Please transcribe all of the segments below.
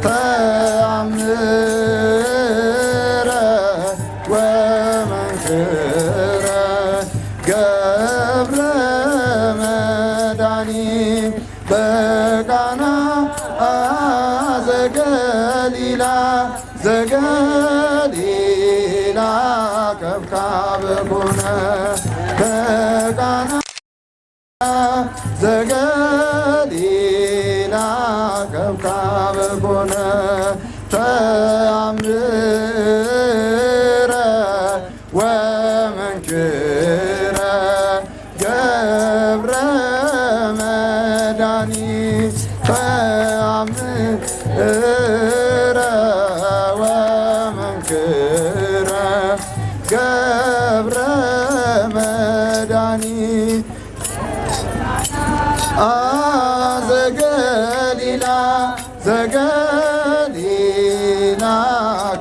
ተአምረ ወመንክረ ገብረ መድኃኒት በቃና ዘገሊላ ዘገሊላ ከብካብ ኮነ በቃና ዘገሊላ ከብካብ ኮነ ተአምረ ወመንክረ ገብረ መድኃኒት ተአምረ ወመንክረ ገብረ መድኃኒት ዘገሊላ ዘገሊላ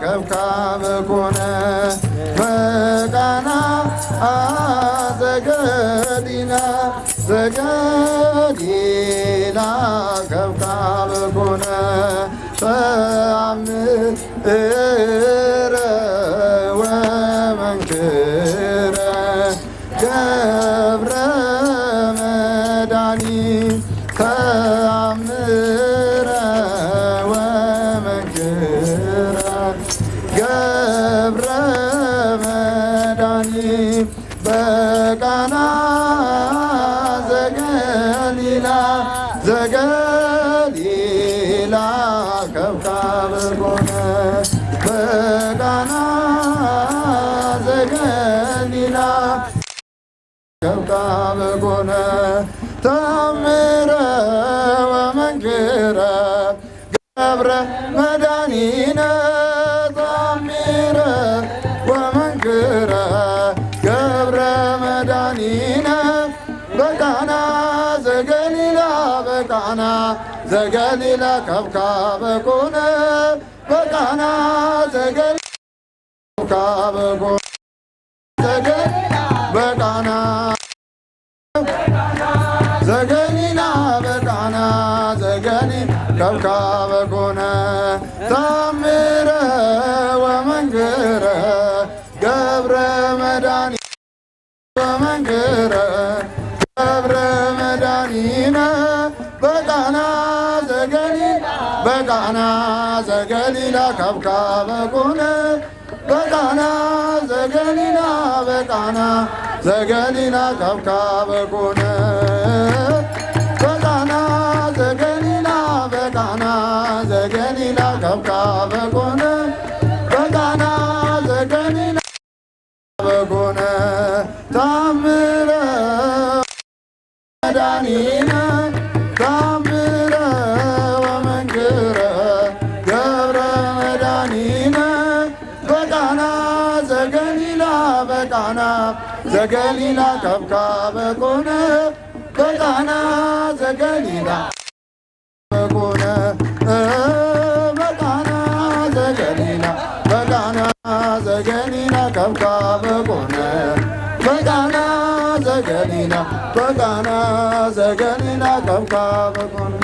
ከብካብ ኮነ በቃና ዘገሊላ ዘገሊላ ከብካብ ኮነ ተአምረ ወመንክረ ገብረ መድኃኒት ተአምረ ወመንክረ ገብረ መድኃኒት በቃና ዘገሊላ ዘገሊላ ከብካብ ኮነ በቃና ዘገሊላ ከብካብ ኮነ ተአምረ ወመንክረ ገብረ መድኃኒነ ተአምረ ወመንክረ ገብረ መድኃኒነ በቃና ዘገሊላ በቃና ዘገሊላ ከብካብ ኮነ በቃና ዘገሊላ ከብካብ ኮነ በቃና ዘገሊላ በቃና ዘገሊላ ከብካብ ኮነ ተአምረ ወመንክረ ገብረ መድኃኒት ወመንክረ ገብረ መድኃኒነ በቃና ዘገሊላ በቃና ዘገሊላ ከብካብ ኮነ በቃና ዘገሊላ በቃና ዘገሊላ ከብካብ ኮነ በቃና ዘገሊላ በቃና ዘገሊላ ከብካብ ኮነ በቃና ዘገሊላ ኮነ ተአምረ መድኃኒነ ተአምረ ወመንክረ ገብረ መድኃኒነ በቃና ዘገሊላ በቃና ዘገሊላ ከብካብ ኮነ በቃና ዘገሊላ ኮነ በቃና ዘገሊላ በቃና ዘገሊላ ከብካብ ኮነ በቃና ዘገሊላ በቃና ዘገሊላ ከብካብ ኮነ